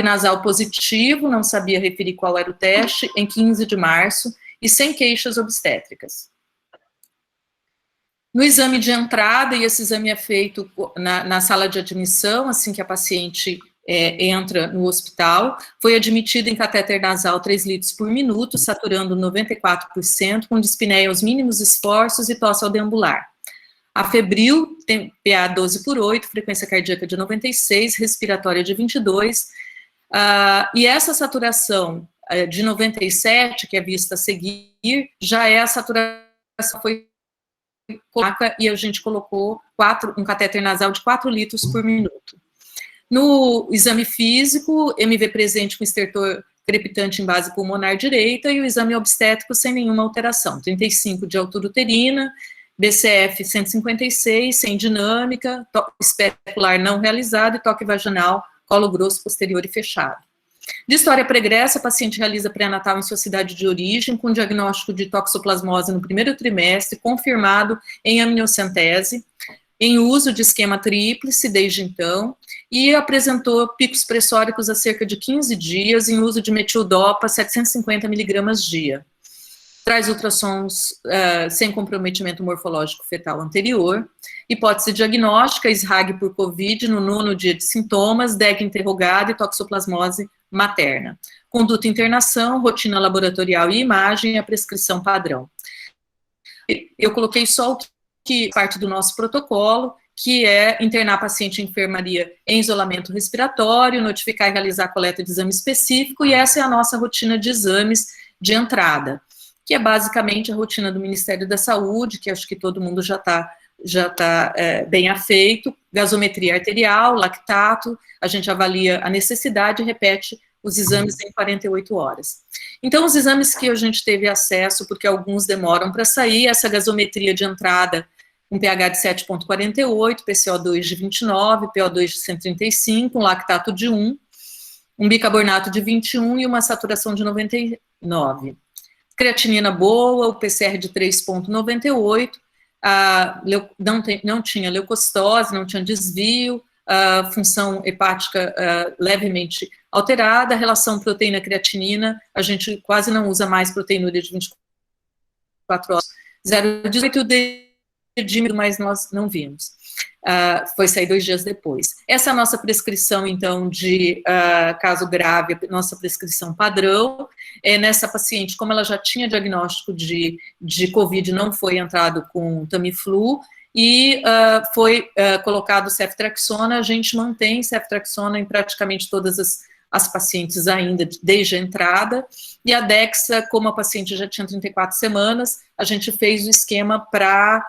nasal positivo, não sabia referir qual era o teste, em 15 de março, e sem queixas obstétricas. No exame de entrada, e esse exame é feito na sala de admissão, assim que a paciente entra no hospital, foi admitida em catéter nasal 3 litros por minuto, saturando 94%, com dispneia aos mínimos esforços e tosse ao deambular. Afebril, tem PA 12/8, frequência cardíaca de 96, respiratória de 22, e essa saturação de 97, que é vista a seguir, já é a saturação, foi e a gente colocou um catéter nasal de 4 litros por minuto. No exame físico, MV presente com estertor crepitante em base pulmonar direita e o exame obstétrico sem nenhuma alteração, 35 de altura uterina, BCF 156, sem dinâmica, toque especular não realizado e toque vaginal, colo grosso posterior e fechado. De história pregressa, a paciente realiza pré-natal em sua cidade de origem, com diagnóstico de toxoplasmose no primeiro trimestre, confirmado em amniocentese, em uso de esquema tríplice desde então, e apresentou picos pressóricos há cerca de 15 dias, em uso de metildopa 750 miligramas dia. Traz ultrassons sem comprometimento morfológico fetal anterior, hipótese diagnóstica, SRAG por COVID no 9º dia de sintomas, DEG interrogado e toxoplasmose materna. Conduta e internação, rotina laboratorial e imagem e a prescrição padrão. Eu coloquei só o que parte do nosso protocolo, que é internar paciente em enfermaria em isolamento respiratório, notificar e realizar a coleta de exame específico, e essa é a nossa rotina de exames de entrada, que é basicamente a rotina do Ministério da Saúde, que acho que todo mundo já está bem afeito, gasometria arterial, lactato, a gente avalia a necessidade e repete os exames em 48 horas. Então, os exames que a gente teve acesso, porque alguns demoram para sair, essa gasometria de entrada, um pH de 7,48, PCO2 de 29, PO2 de 135, um lactato de 1, um bicarbonato de 21 e uma saturação de 99. Creatinina boa, o PCR de 3,98, não tinha leucocitose, não tinha desvio, função hepática levemente alterada, relação proteína-creatinina, a gente quase não usa mais proteinúria de 24 horas, 0,18, dedímero, mas nós não vimos. Foi sair 2 dias depois. Essa é a nossa prescrição, então, de caso grave, nossa prescrição padrão. Nessa paciente, como ela já tinha diagnóstico de COVID, não foi entrado com Tamiflu, e foi colocado ceftriaxona. A gente mantém ceftriaxona em praticamente todas as pacientes ainda, desde a entrada, e a Dexa, como a paciente já tinha 34 semanas, a gente fez o esquema para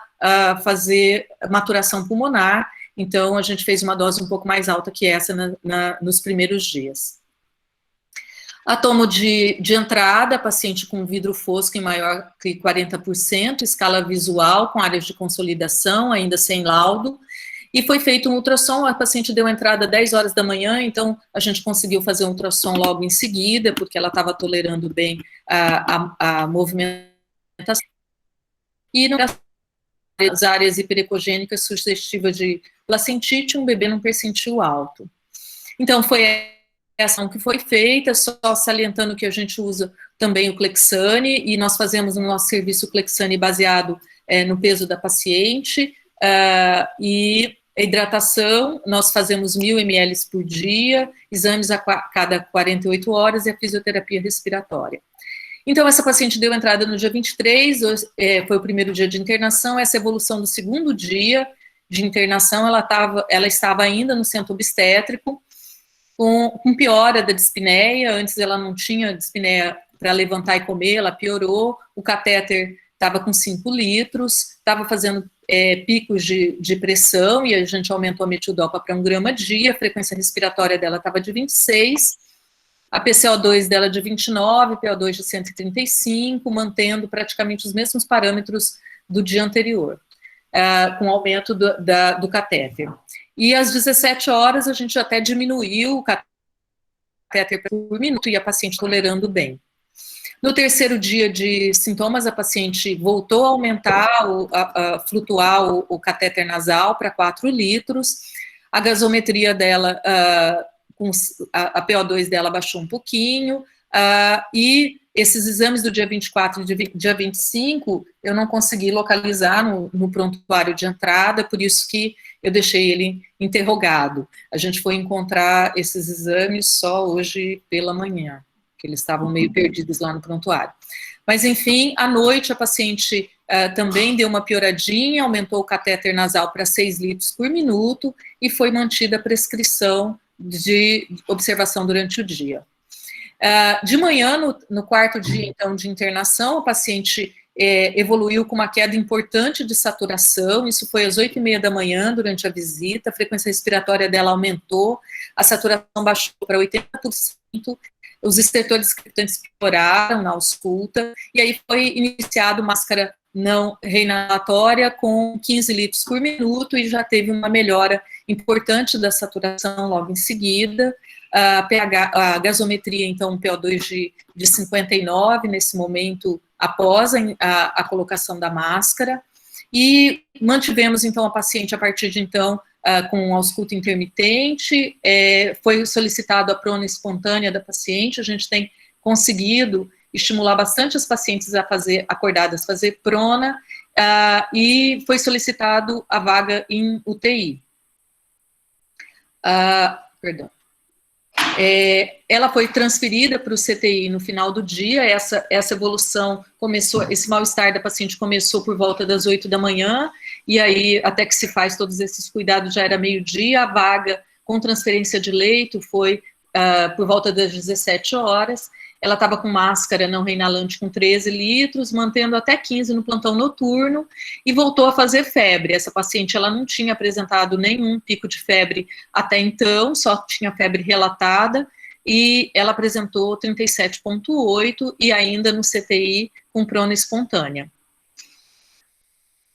fazer maturação pulmonar, então a gente fez uma dose um pouco mais alta que essa nos primeiros dias. A tomo de entrada, paciente com vidro fosco em maior que 40%, escala visual com áreas de consolidação, ainda sem laudo, e foi feito um ultrassom, a paciente deu entrada às 10 horas da manhã, então a gente conseguiu fazer um ultrassom logo em seguida, porque ela estava tolerando bem a movimentação. E nas áreas hiperecogênicas suscetíveis de placentite, um bebê num percentil alto. Então, foi essa ação que foi feita, só salientando que a gente usa também o Clexane, e nós fazemos no nosso serviço o Clexane baseado no peso da paciente, e a hidratação, nós fazemos 1.000 ml por dia, exames a cada 48 horas e a fisioterapia respiratória. Então, essa paciente deu entrada no dia 23, foi o primeiro dia de internação, essa evolução do segundo dia de internação, ela estava ainda no centro obstétrico, com piora da dispneia, antes ela não tinha dispneia para levantar e comer, ela piorou, o catéter estava com 5 litros, estava fazendo picos de pressão, e a gente aumentou a metildopa para 1 grama dia, a frequência respiratória dela estava de 26, a PCO2 dela de 29, PO2 de 135, mantendo praticamente os mesmos parâmetros do dia anterior, com aumento do catéter. E às 17 horas a gente até diminuiu o catéter por minuto e a paciente tolerando bem. No terceiro dia de sintomas, a paciente voltou a aumentar, a flutuar o catéter nasal para 4 litros, a gasometria dela a PO2 dela baixou um pouquinho, e esses exames do dia 24 e dia 25, eu não consegui localizar no prontuário de entrada, por isso que eu deixei ele interrogado. A gente foi encontrar esses exames só hoje pela manhã, que eles estavam meio perdidos lá no prontuário. Mas, enfim, à noite a paciente também deu uma pioradinha, aumentou o catéter nasal para 6 litros por minuto e foi mantida a prescrição de observação durante o dia. De manhã, no quarto dia, então, de internação, a paciente evoluiu com uma queda importante de saturação, isso foi às 8h30 da manhã, durante a visita, a frequência respiratória dela aumentou, a saturação baixou para 80%, os estertores criptantes pioraram na ausculta, e aí foi iniciado máscara não reinalatória com 15 litros por minuto, e já teve uma melhora importante da saturação logo em seguida. A gasometria, então, um PO2 de 59 nesse momento, após a colocação da máscara, e mantivemos, então, a paciente a partir de então, com ausculto intermitente, foi solicitado a prona espontânea da paciente, a gente tem conseguido estimular bastante as pacientes acordadas, fazer prona, e foi solicitado a vaga em UTI. Perdão. Ela foi transferida para o CTI no final do dia, essa evolução começou, esse mal-estar da paciente começou por volta das 8 da manhã, e aí até que se faz todos esses cuidados já era meio-dia, a vaga com transferência de leito foi por volta das 17 horas, ela estava com máscara não reinalante com 13 litros, mantendo até 15 no plantão noturno, e voltou a fazer febre. Essa paciente, ela não tinha apresentado nenhum pico de febre até então, só tinha febre relatada, e ela apresentou 37,8, e ainda no CTI com prona espontânea.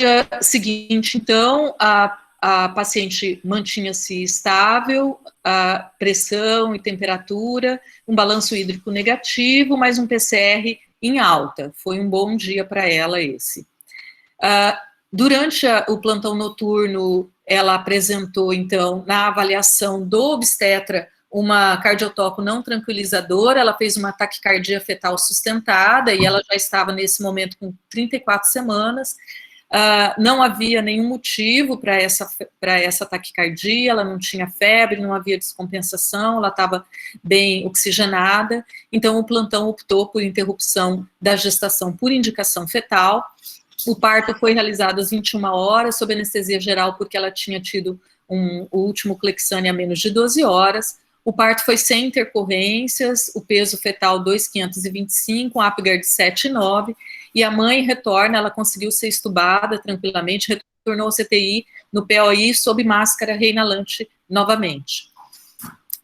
No dia seguinte, então, a paciente mantinha-se estável, a pressão e temperatura, um balanço hídrico negativo, mas um PCR em alta. Foi um bom dia para ela esse. Durante o plantão noturno, ela apresentou, então, na avaliação do obstetra, uma cardiotoco não tranquilizadora, ela fez uma taquicardia fetal sustentada, e ela já estava nesse momento com 34 semanas, não havia nenhum motivo para essa taquicardia, ela não tinha febre, não havia descompensação, ela estava bem oxigenada, então o plantão optou por interrupção da gestação por indicação fetal. O parto foi realizado às 21 horas, sob anestesia geral, porque ela tinha tido o último Clexane a menos de 12 horas, o parto foi sem intercorrências, o peso fetal 2.525, um Apgar de 7,9, e a mãe retorna, ela conseguiu ser estubada tranquilamente, retornou ao CTI no POI sob máscara reinalante novamente.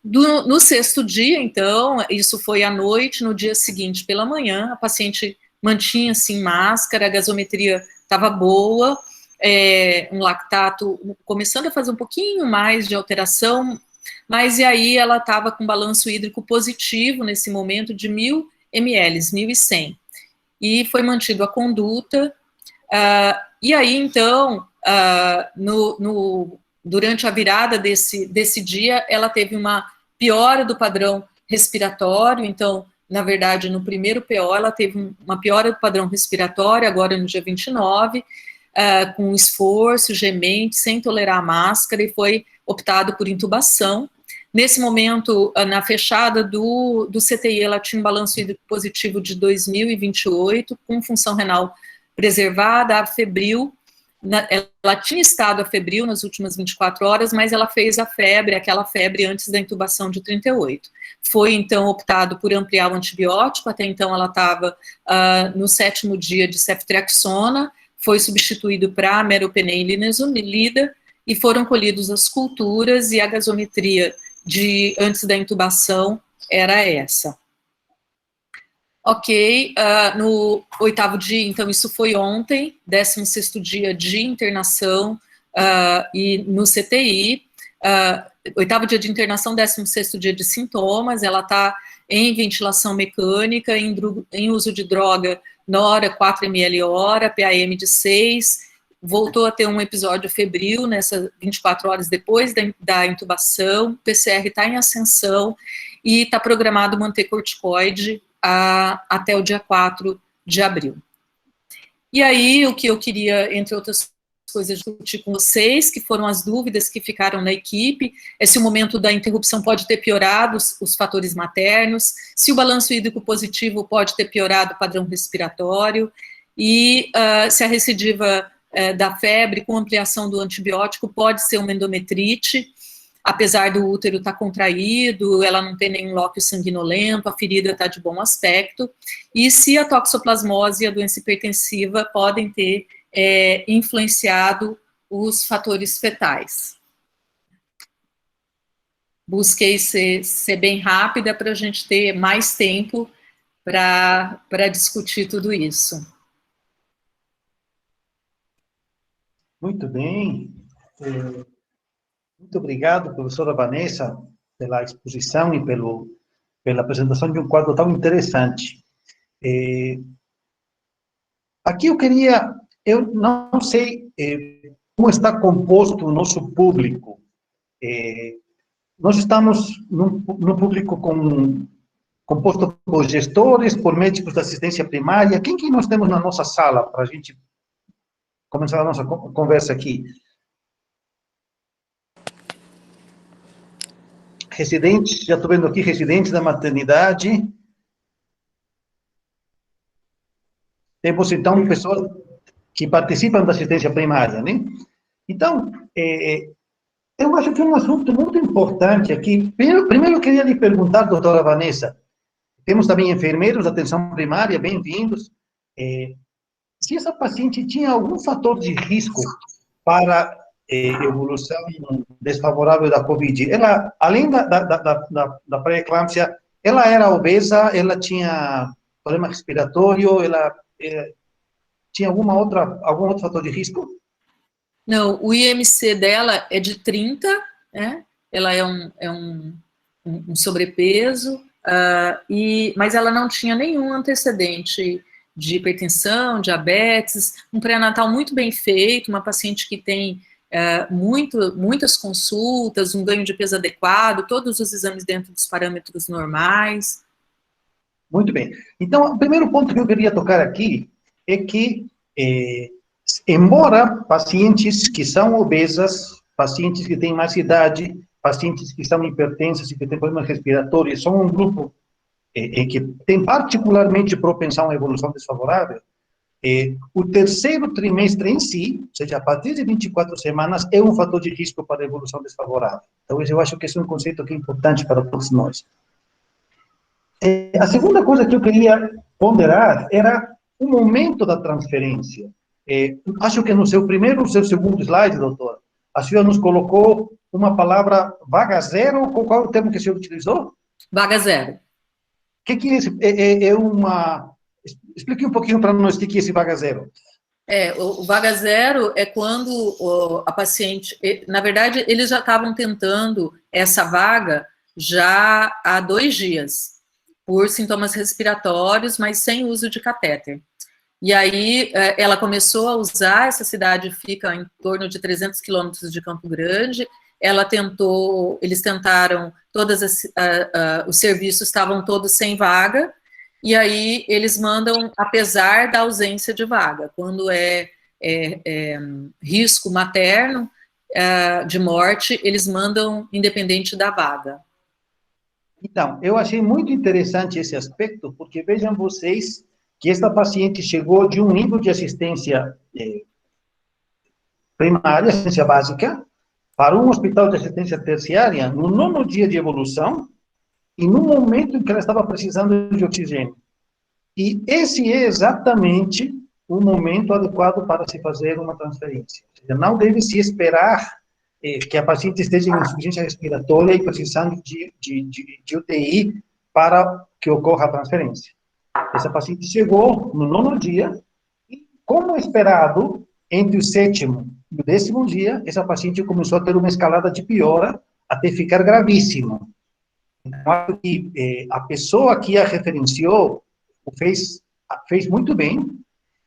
No sexto dia, então, isso foi à noite, no dia seguinte pela manhã, a paciente mantinha-se em máscara, a gasometria estava boa, um lactato começando a fazer um pouquinho mais de alteração, mas e aí ela estava com balanço hídrico positivo nesse momento de 1.000 ml, 1.100. E foi mantido a conduta, e aí, então, durante a virada desse dia, ela teve uma piora do padrão respiratório, então, na verdade, no primeiro PO, ela teve uma piora do padrão respiratório, agora no dia 29, com esforço, gemente, sem tolerar a máscara, e foi optado por intubação. Nesse momento, na fechada do CTI, ela tinha um balanço hídrico positivo de 2.028, com função renal preservada, afebril. Ela tinha estado afebril nas últimas 24 horas, mas ela fez aquela febre antes da intubação de 38. Foi, então, optado por ampliar o antibiótico, até então ela estava no 7º dia de ceftriaxona, foi substituído para meropenem e linezolida, e foram colhidos as culturas, e a gasometria antes da intubação era essa. Ok, no 8º dia, então isso foi ontem, 16º dia de internação e no CTI, 8º dia de internação, 16º dia de sintomas, ela está em ventilação mecânica, em uso de droga Nora 4 ml hora, PAM de 6, voltou a ter um episódio febril, nessas 24 horas depois da intubação, o PCR está em ascensão e está programado manter corticoide até o dia 4 de abril. E aí, o que eu queria, entre outras coisas, discutir com vocês, que foram as dúvidas que ficaram na equipe, é se o momento da interrupção pode ter piorado os fatores maternos, se o balanço hídrico positivo pode ter piorado o padrão respiratório, e se a recidiva da febre com ampliação do antibiótico pode ser uma endometrite, apesar do útero estar contraído, ela não tem nenhum lóquio sanguinolento, a ferida está de bom aspecto, e se a toxoplasmose e a doença hipertensiva podem ter influenciado os fatores fetais. Busquei ser bem rápida para a gente ter mais tempo para discutir tudo isso. Muito bem. Muito obrigado, professora Vanessa, pela exposição e pela apresentação de um quadro tão interessante. Aqui eu não sei como está composto o nosso público. Nós estamos num público composto por gestores, por médicos da assistência primária. Quem que nós temos na nossa sala para a gente começar a nossa conversa aqui? Residentes, já estou vendo aqui, residentes da maternidade. Temos, então, pessoas que participam da assistência primária, né? Então, eu acho que é um assunto muito importante aqui. Primeiro eu queria lhe perguntar, doutora Vanessa, temos também enfermeiros da atenção primária, bem-vindos, se essa paciente tinha algum fator de risco para evolução desfavorável da COVID. Ela, além da pré-eclâmpsia, ela era obesa, ela tinha problema respiratório, ela tinha algum outro fator de risco? Não, o IMC dela é de 30, né? Ela é um sobrepeso, mas ela não tinha nenhum antecedente de hipertensão, diabetes, um pré-natal muito bem feito, uma paciente que tem muitas consultas, um ganho de peso adequado, todos os exames dentro dos parâmetros normais. Muito bem. Então, o primeiro ponto que eu queria tocar aqui é que, embora pacientes que são obesas, pacientes que têm mais idade, pacientes que são hipertensas e que têm problemas respiratórios, são um grupo que tem particularmente propensão à evolução desfavorável, o terceiro trimestre em si, ou seja, a partir de 24 semanas, é um fator de risco para a evolução desfavorável. Então, eu acho que esse é um conceito que é importante para todos nós. A segunda coisa que eu queria ponderar era o momento da transferência. Acho que no seu primeiro ou seu segundo slide, doutora, a senhora nos colocou uma palavra vaga zero, qual é o termo que a senhora utilizou? Vaga zero. O que é uma... Explique um pouquinho para nós o que é esse vaga zero. O vaga zero é quando a paciente... Na verdade, eles já estavam tentando essa vaga já há 2 dias, por sintomas respiratórios, mas sem uso de catéter. E aí, ela começou a usar, essa cidade fica em torno de 300 quilômetros de Campo Grande, eles tentaram, os serviços estavam todos sem vaga, e aí eles mandam, apesar da ausência de vaga, quando é risco materno de morte, eles mandam independente da vaga. Então, eu achei muito interessante esse aspecto, porque vejam vocês que esta paciente chegou de um nível de assistência primária, assistência básica, para um hospital de assistência terciária no 9º dia de evolução e no momento em que ela estava precisando de oxigênio. E esse é exatamente o momento adequado para se fazer uma transferência. Ou seja, não deve se esperar que a paciente esteja em insuficiência respiratória e precisando de UTI para que ocorra a transferência. Essa paciente chegou no 9º dia e, como esperado, entre o 7º e o 10º dia, essa paciente começou a ter uma escalada de piora até ficar gravíssima. Então, acho que a pessoa que a referenciou fez muito bem,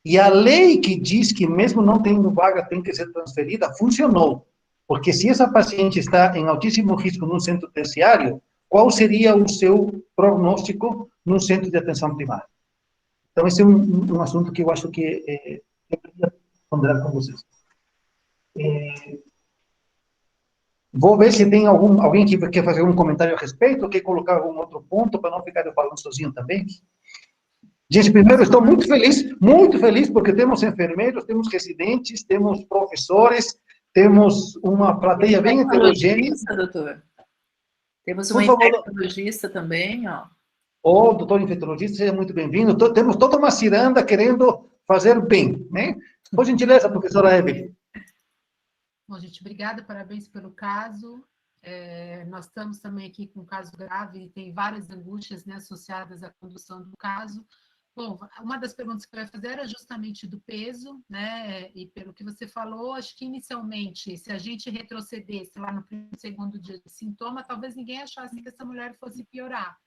E a lei que diz que mesmo não tendo vaga tem que ser transferida, funcionou. Porque se essa paciente está em altíssimo risco num centro terciário, qual seria o seu prognóstico num centro de atenção primária? Então, esse é um assunto que eu acho que eu queria ponderar com vocês. Vou ver se tem alguém que quer fazer um comentário a respeito, ou quer colocar algum outro ponto, para não ficar eu falando sozinho também. Gente, primeiro, estou muito feliz, porque temos enfermeiros, temos residentes, temos professores, temos uma plateia bem heterogênea. Doutor. Temos Por uma favor. infectologista também, ó. Ô, doutor infectologista, seja muito bem-vindo. Temos toda uma ciranda querendo fazer bem, né? Por gentileza, professora Evelyn. Bom, gente, obrigada, parabéns pelo caso. Nós estamos também aqui com um caso grave e tem várias angústias, né, associadas à condução do caso. Bom, uma das perguntas que eu ia fazer era justamente do peso, né, e pelo que você falou, acho que inicialmente, se a gente retrocedesse lá no primeiro, segundo dia de sintoma, talvez ninguém achasse que essa mulher fosse piorar,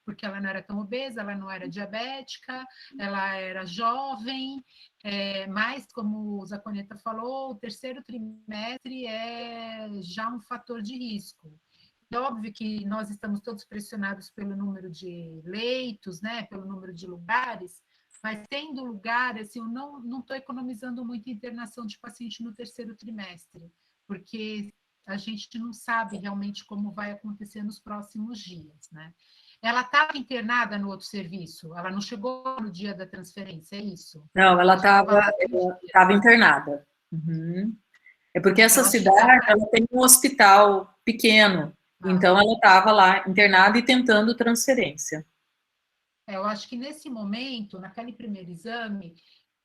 porque ela não era tão obesa, ela não era diabética, ela era jovem, mas, como o Zaconeta falou, o terceiro trimestre é já um fator de risco. É óbvio que nós estamos todos pressionados pelo número de leitos, né, pelo número de lugares, mas tendo lugar, assim, eu não estou economizando muito internação de paciente no terceiro trimestre, porque a gente não sabe realmente como vai acontecer nos próximos dias, né? Ela estava internada no outro serviço, ela não chegou no dia da transferência, é isso? Não, ela estava internada. Uhum. É porque essa cidade ela tem um hospital pequeno, então ela estava lá internada e tentando transferência. Eu acho que nesse momento, naquele primeiro exame,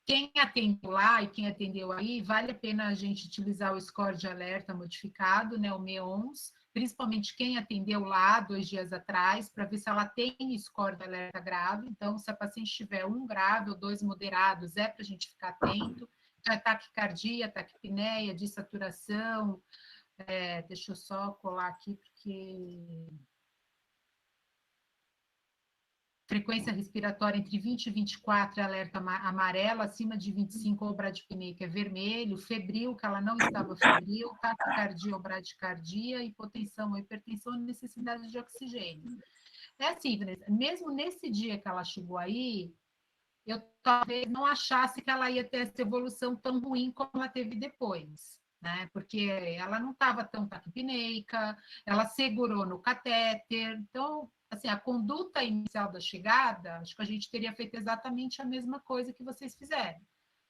quem atendeu lá e quem atendeu aí, vale a pena a gente utilizar o score de alerta modificado, né, o MEONS, principalmente quem atendeu lá 2 dias atrás, para ver se ela tem score de alerta grave. Então, se a paciente tiver 1 grave ou 2 moderados, é para a gente ficar atento. Taquicardia, taquipneia, dessaturação. Deixa eu só colar aqui, porque... Frequência respiratória entre 20 e 24 é alerta amarelo, acima de 25 ou bradipneica é vermelho, febril, que ela não estava febril, taquicardia ou bradicardia, hipotensão ou hipertensão, necessidade de oxigênio. É assim, Vanessa, mesmo nesse dia que ela chegou aí, eu talvez não achasse que ela ia ter essa evolução tão ruim como ela teve depois, né? Porque ela não estava tão taquipneica, ela segurou no catéter, então, assim, a conduta inicial da chegada, acho que a gente teria feito exatamente a mesma coisa que vocês fizeram.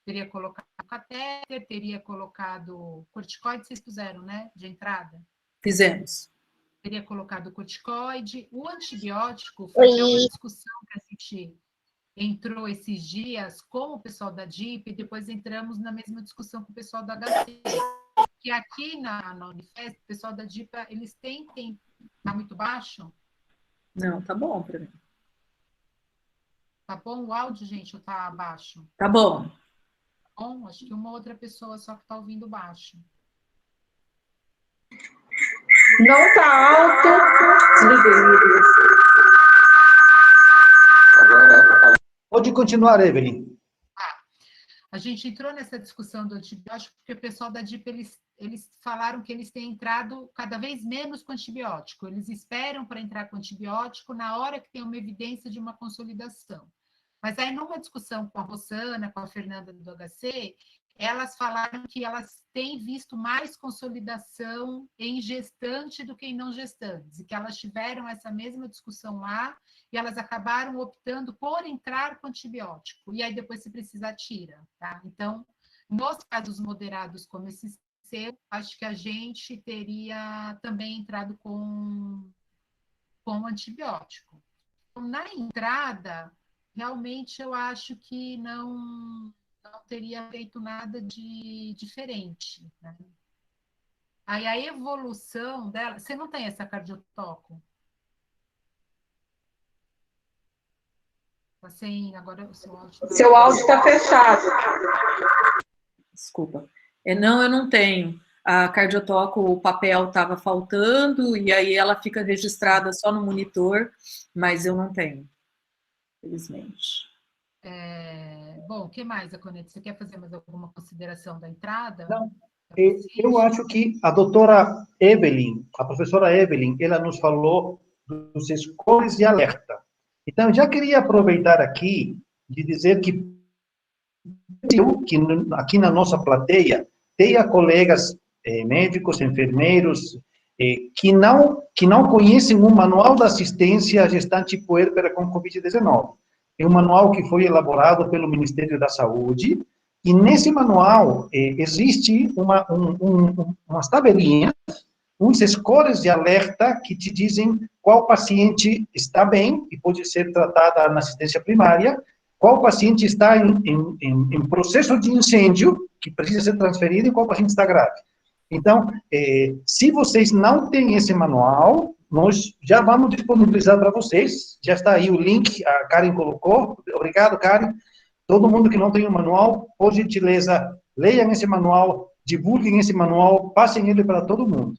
Teria colocado o catéter, teria colocado corticoide, vocês puseram, né, de entrada? Fizemos. Teria colocado corticoide. O antibiótico foi uma discussão que a gente entrou esses dias com o pessoal da DIP e depois entramos na mesma discussão com o pessoal da HC. Que aqui na Unifesp, o pessoal da DIP, eles tentem... Está muito baixo? Não, tá bom para mim. Tá bom o áudio, gente, ou tá baixo? Tá bom. Bom, acho que uma outra pessoa só que está ouvindo baixo. Não tá alto. Desliguei. Pode continuar, Evelyn. A gente entrou nessa discussão do antibiótico porque o pessoal da DIP, eles falaram que eles têm entrado cada vez menos com antibiótico. Eles esperam para entrar com antibiótico na hora que tem uma evidência de uma consolidação. Mas aí, numa discussão com a Rossana, com a Fernanda do HC, elas falaram que elas têm visto mais consolidação em gestante do que em não gestantes, e que elas tiveram essa mesma discussão lá, e elas acabaram optando por entrar com antibiótico, e aí depois, se precisar, tira, tá? Então, nos casos moderados como esse seu, acho que a gente teria também entrado com antibiótico. Então, na entrada, realmente eu acho que não teria feito nada de diferente, né? Aí a evolução dela... Você não tem essa cardiotoco? Assim, agora o seu áudio... Seu áudio está fechado. Desculpa. Não, eu não tenho. A cardiotoco, o papel estava faltando, e aí ela fica registrada só no monitor, mas eu não tenho, felizmente. Bom, o que mais, Aconete? Você quer fazer mais alguma consideração da entrada? Não. Eu acho que a doutora Evelyn, a professora Evelyn, ela nos falou dos scores de alerta. Então, eu já queria aproveitar aqui de dizer que aqui na nossa plateia tenha colegas médicos, enfermeiros, que não conhecem o manual da assistência à gestante puérpera com Covid-19. É um manual que foi elaborado pelo Ministério da Saúde, e nesse manual existe umas tabelinhas, uns scores de alerta que te dizem qual paciente está bem e pode ser tratada na assistência primária, qual paciente está em processo de incêndio, que precisa ser transferido, e qual paciente está grave. Então, se vocês não têm esse manual, nós já vamos disponibilizar para vocês, já está aí o link, a Karen colocou, obrigado, Karen. Todo mundo que não tem o manual, por gentileza, leiam esse manual, divulguem esse manual, passem ele para todo mundo.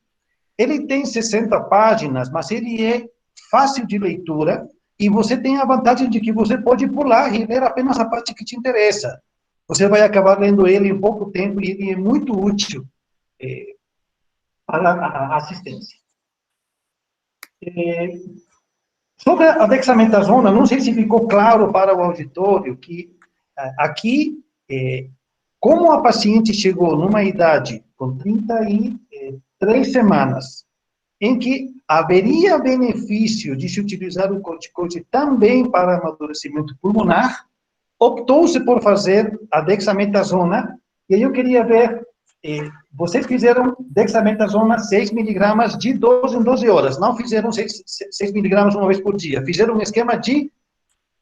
Ele tem 60 páginas, mas ele é fácil de leitura, e você tem a vantagem de que você pode pular e ler apenas a parte que te interessa. Você vai acabar lendo ele em pouco tempo, e ele é muito útil para a assistência. Sobre a dexametasona, não sei se ficou claro para o auditório que aqui, como a paciente chegou numa idade com 33 semanas, em que haveria benefício de se utilizar o corticoide também para amadurecimento pulmonar, optou-se por fazer a dexametasona, e aí eu queria ver, vocês fizeram dexametasona 6 miligramas de 12 em 12 horas, não fizeram 6 miligramas uma vez por dia, fizeram um esquema de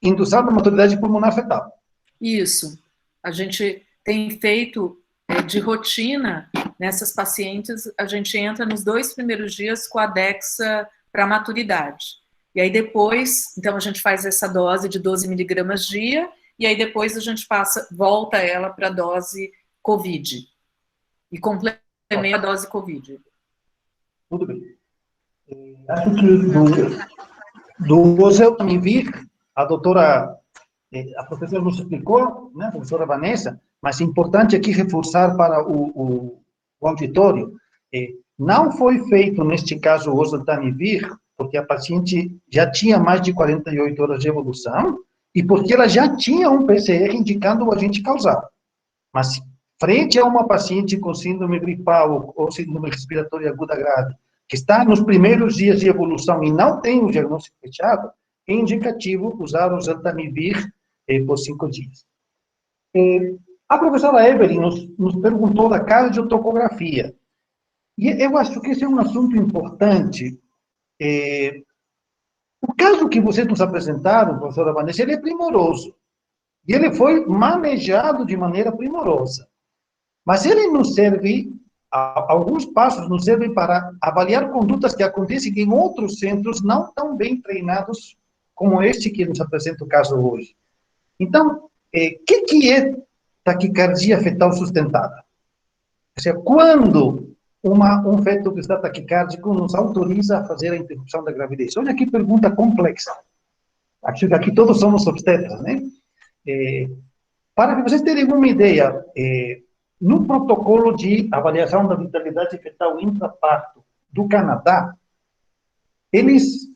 indução da maturidade pulmonar fetal. Isso. A gente tem feito de rotina nessas pacientes, a gente entra nos 2 primeiros dias com a Dexa para maturidade. E aí depois, então a gente faz essa dose de 12 miligramas dia, e aí depois a gente volta ela para a dose COVID. E complementa a dose COVID. Tudo bem. Acho que do oseltamivir, a doutora, a professora nos explicou, né, a professora Vanessa, mas é importante aqui reforçar para o auditório, não foi feito, neste caso, o oseltamivir, porque a paciente já tinha mais de 48 horas de evolução, e porque ela já tinha um PCR indicando o agente causal. Mas, frente a uma paciente com síndrome gripal ou síndrome respiratória aguda grave, que está nos primeiros dias de evolução e não tem o diagnóstico fechado, é indicativo usar o oseltamivir por 5 dias. A professora Evelyn nos perguntou da cardiotocografia. E eu acho que esse é um assunto importante. O caso que vocês nos apresentaram, professora Vanessa, ele é primoroso. E ele foi manejado de maneira primorosa. Mas ele nos serve, alguns passos nos servem para avaliar condutas que acontecem em outros centros não tão bem treinados como este que nos apresenta o caso hoje. Então, o que é taquicardia fetal sustentada? Ou seja, quando um feto que está taquicárdico nos autoriza a fazer a interrupção da gravidez? Olha que pergunta complexa. Acho que aqui todos somos obstetras, né? Para que vocês terem uma ideia, no protocolo de avaliação da vitalidade fetal intraparto do Canadá, eles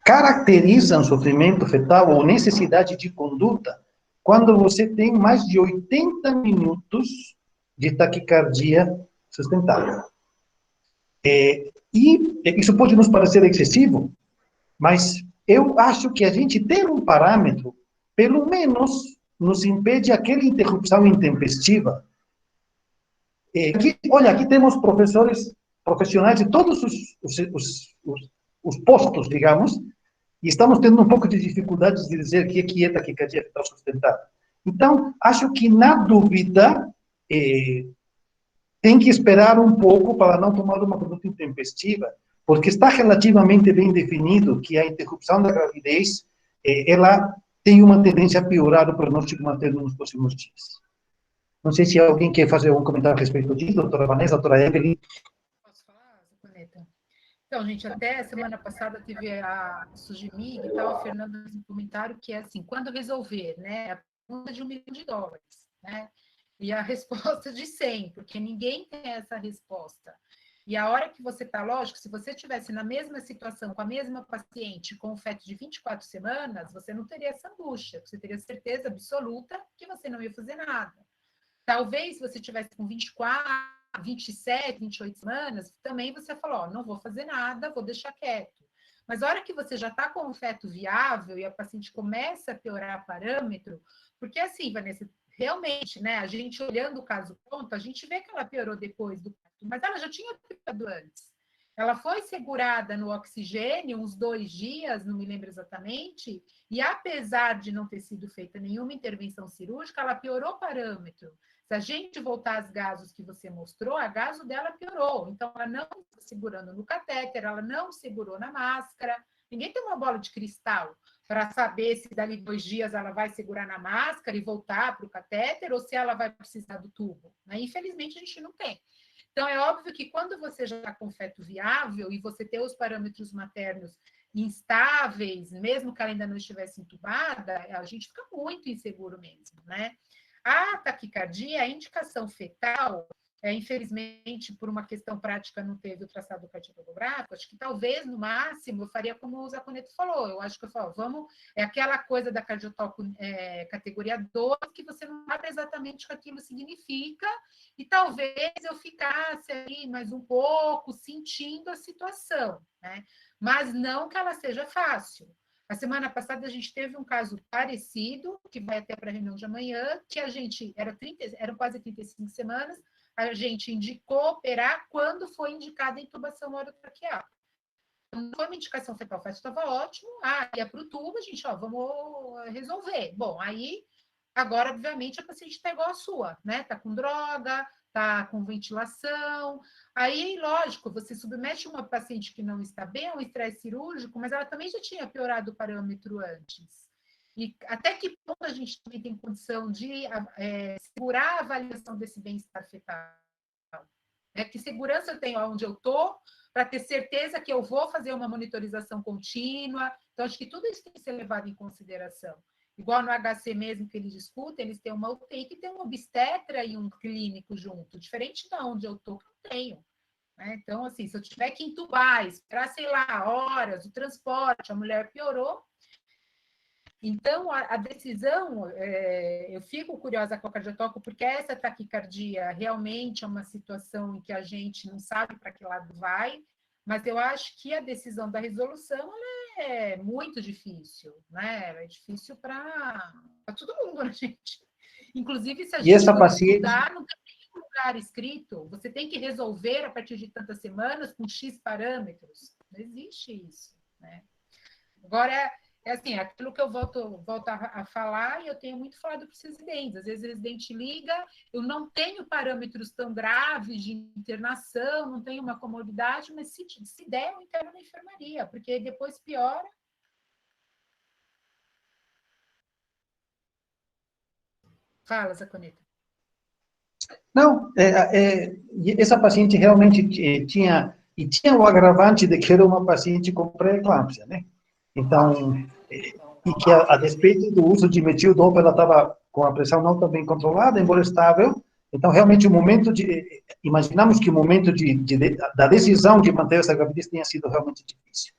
caracterizam sofrimento fetal ou necessidade de conduta quando você tem mais de 80 minutos de taquicardia sustentada. E isso pode nos parecer excessivo, mas eu acho que a gente ter um parâmetro, pelo menos, nos impede aquela interrupção intempestiva. Aqui temos profissionais de todos os postos, digamos, e estamos tendo um pouco de dificuldades de dizer o que é taquicardia fetal sustentada. Então, acho que, na dúvida, tem que esperar um pouco para não tomar uma conduta intempestiva, porque está relativamente bem definido que a interrupção da gravidez, ela tem uma tendência a piorar o pronóstico materno nos próximos dias. Não sei se alguém quer fazer algum comentário a respeito disso, doutora Vanessa, doutora Evelyn. Posso falar, Zaconeta? Então, gente, até semana passada teve a Sugimig e tal, a Fernanda fez um comentário que é assim, quando resolver, né, a pergunta de $1 milhão, né, e a resposta de 100, porque ninguém tem essa resposta. E a hora que você está, lógico, se você estivesse na mesma situação, com a mesma paciente, com o feto de 24 semanas, você não teria essa angústia, você teria certeza absoluta que você não ia fazer nada. Talvez se você tivesse com 24, 27, 28 semanas, também você falou, ó, não vou fazer nada, vou deixar quieto. Mas a hora que você já está com o feto viável e a paciente começa a piorar parâmetro, porque assim, Vanessa, realmente, né, a gente olhando o caso ponto, a gente vê que ela piorou depois do parto, mas ela já tinha piorado antes. Ela foi segurada no oxigênio uns 2 dias, não me lembro exatamente, e apesar de não ter sido feita nenhuma intervenção cirúrgica, ela piorou parâmetro. Se a gente voltar às gasos que você mostrou, a gaso dela piorou. Então, ela não está segurando no catéter, ela não segurou na máscara. Ninguém tem uma bola de cristal para saber se dali 2 dias ela vai segurar na máscara e voltar para o catéter ou se ela vai precisar do tubo. Infelizmente, a gente não tem. Então, é óbvio que quando você já está com feto viável e você tem os parâmetros maternos instáveis, mesmo que ela ainda não estivesse entubada, a gente fica muito inseguro mesmo, né? A taquicardia, a indicação fetal, infelizmente, por uma questão prática, não teve o traçado cardiográfico, acho que talvez, no máximo, eu faria como o Zaconeto falou, eu acho que eu falo, vamos, é aquela coisa da cardiotoco categoria 2, que você não sabe exatamente o que aquilo significa, e talvez eu ficasse aí mais um pouco sentindo a situação, né? Mas não que ela seja fácil. A semana passada a gente teve um caso parecido, que vai até para a reunião de amanhã, que a gente, eram quase 35 semanas, a gente indicou operar quando foi indicada a intubação orotraqueal. Não foi uma indicação fetal, o feto estava ótimo, ia para o tubo, a gente, vamos resolver. Bom, aí, agora, obviamente, a paciente está igual a sua, né? Está com droga, está com ventilação. Aí, lógico, você submete uma paciente que não está bem a um estresse cirúrgico, mas ela também já tinha piorado o parâmetro antes. E até que ponto a gente também tem condição de segurar a avaliação desse bem-estar fetal? Que segurança eu tenho onde eu estou, para ter certeza que eu vou fazer uma monitorização contínua. Então, acho que tudo isso tem que ser levado em consideração. Igual no HC mesmo que eles discutem, eles têm uma UTI que tem um obstetra e um clínico junto, diferente de onde eu estou, que eu tenho. Então, assim, se eu tiver que entubar, esperar, sei lá, horas, o transporte, a mulher piorou. Então, a decisão, eu fico curiosa com a cardiotoco, porque essa taquicardia realmente é uma situação em que a gente não sabe para que lado vai, mas eu acho que a decisão da resolução é muito difícil, né? É difícil para todo mundo, né, gente? Inclusive, se a gente for estudar, não tem nenhum lugar escrito, você tem que resolver a partir de tantas semanas com X parâmetros. Não existe isso, né? Agora, assim, aquilo que eu volto a falar, e eu tenho muito falado para os residentes. Às vezes o residente liga, eu não tenho parâmetros tão graves de internação, não tenho uma comorbidade, mas se der, eu interno na enfermaria, porque depois piora. Fala, Zaconeta. Não, essa paciente realmente tinha o agravante de que era uma paciente com pré-eclâmpsia, né? Então, e que a despeito do uso de metildopa, ela estava com a pressão não tão bem controlada, embora estável. Então, realmente, imaginamos que o momento da decisão de manter essa gravidez tenha sido realmente difícil.